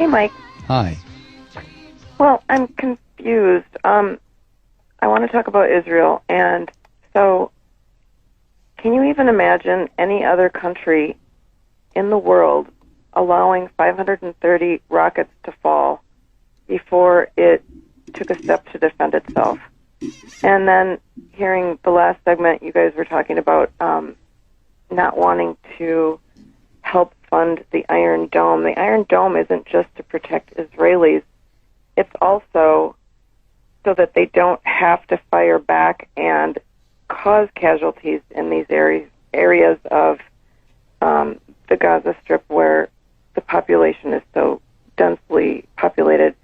Hey, Mike. Hi. Well, I'm confused. I want to talk about Israel, and so can you even imagine any other country in the world allowing 530 rockets to fall before it took a step to defend itself? And then hearing the last segment, you guys were talking about not wanting to help fund the Iron Dome. The Iron Dome isn't just to protect Israelis. It's also so that they don't have to fire back and cause casualties in these areas of the Gaza Strip where the population is so densely populated.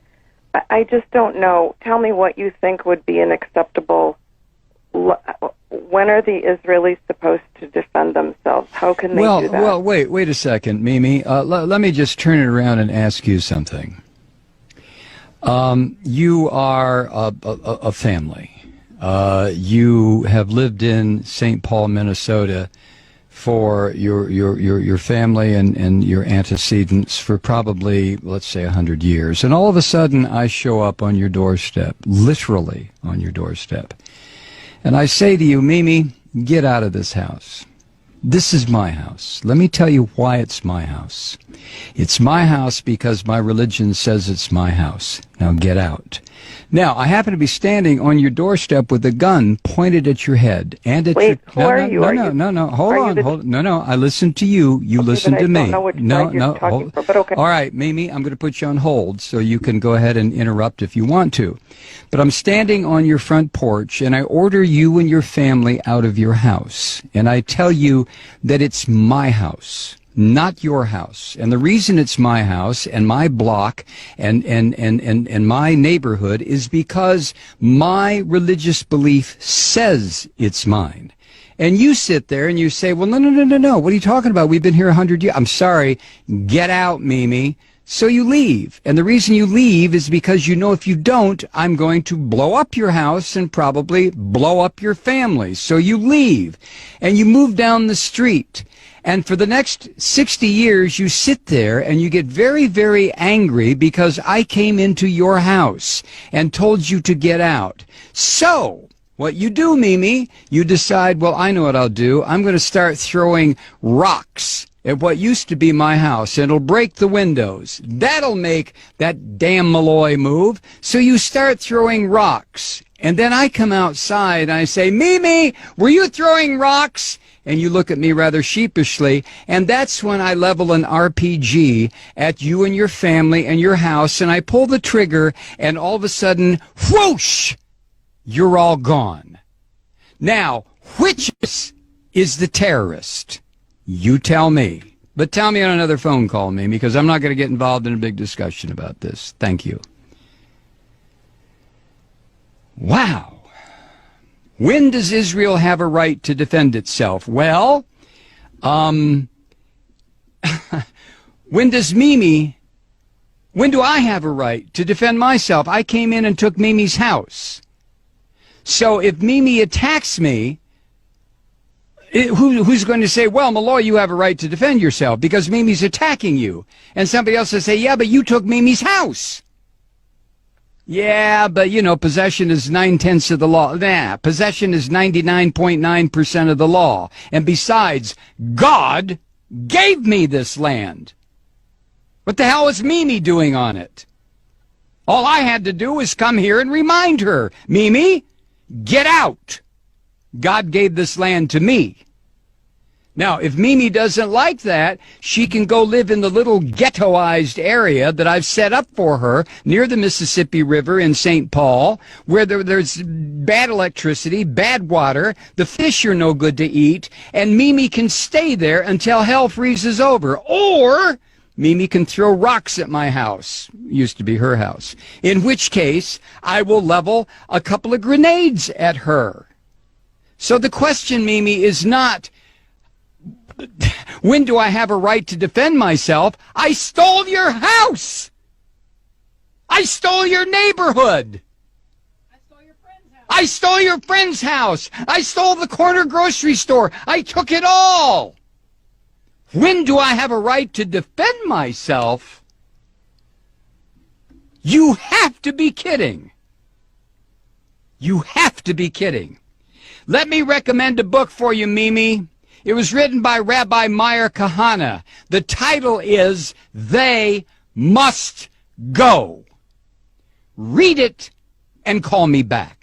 I just don't know. Tell me what you think would be an acceptable... When are the Israelis supposed to defend themselves? How can they do that? Well, wait a second, Mimi. Let me just turn it around and ask you something. You are a family. You have lived in St. Paul, Minnesota for your family and your antecedents for probably, let's say, 100 years. And all of a sudden, I show up on your doorstep, literally on your doorstep. And I say to you, Mimi, get out of this house. This is my house. Let me tell you why it's my house. It's my house because my religion says it's my house. Now get out. Now, I happen to be standing on your doorstep with a gun pointed at your head and at Wait, your... who are you? No. Hold on. No. I listen to you. You listen to me. I don't know which side you're talking for, but okay. All right, Mimi, I'm going to put you on hold so you can go ahead and interrupt if you want to. But I'm standing on your front porch, and I order you and your family out of your house. And I tell you that it's my house, not your house. And the reason it's my house and my block and my neighborhood is because my religious belief says it's mine. And you sit there and you say, well, no. What are you talking about? We've been here 100 years. I'm sorry. Get out, Mimi. So you leave. And the reason you leave is because you know if you don't, I'm going to blow up your house and probably blow up your family. So you leave. And you move down the street. And for the next 60 years, you sit there and you get very, very angry because I came into your house and told you to get out. So what you do, Mimi, you decide, well, I know what I'll do. I'm going to start throwing rocks at what used to be my house, and it'll break the windows. That'll make that damn Malloy move. So you start throwing rocks. And then I come outside and I say, Mimi, were you throwing rocks? And you look at me rather sheepishly, and that's when I level an RPG at you and your family and your house, and I pull the trigger, and all of a sudden, whoosh, you're all gone. Now, which is the terrorist? You tell me. But tell me on another phone call, Mimi, because I'm not going to get involved in a big discussion about this. Thank you. Wow. When does Israel have a right to defend itself? Well, when do I have a right to defend myself? I came in and took Mimi's house. So if Mimi attacks me, who's going to say, well, Malloy, you have a right to defend yourself because Mimi's attacking you? And somebody else will say, yeah, but you took Mimi's house. Yeah, but, you know, possession is 9/10 of the law. Nah, possession is 99.9% of the law. And besides, God gave me this land. What the hell is Mimi doing on it? All I had to do was come here and remind her, Mimi, get out. God gave this land to me. Now, if Mimi doesn't like that, she can go live in the little ghettoized area that I've set up for her near the Mississippi River in St. Paul, where there's bad electricity, bad water, the fish are no good to eat, and Mimi can stay there until hell freezes over. Or Mimi can throw rocks at my house. Used to be her house. In which case, I will level a couple of grenades at her. So the question, Mimi, is not, when do I have a right to defend myself? I stole your house. I stole your neighborhood. I stole your friend's house. I stole your friend's house. I stole the corner grocery store. I took it all. When do I have a right to defend myself? You have to be kidding. You have to be kidding. Let me recommend a book for you, Mimi. It was written by Rabbi Meir Kahana. The title is They Must Go. Read it and call me back.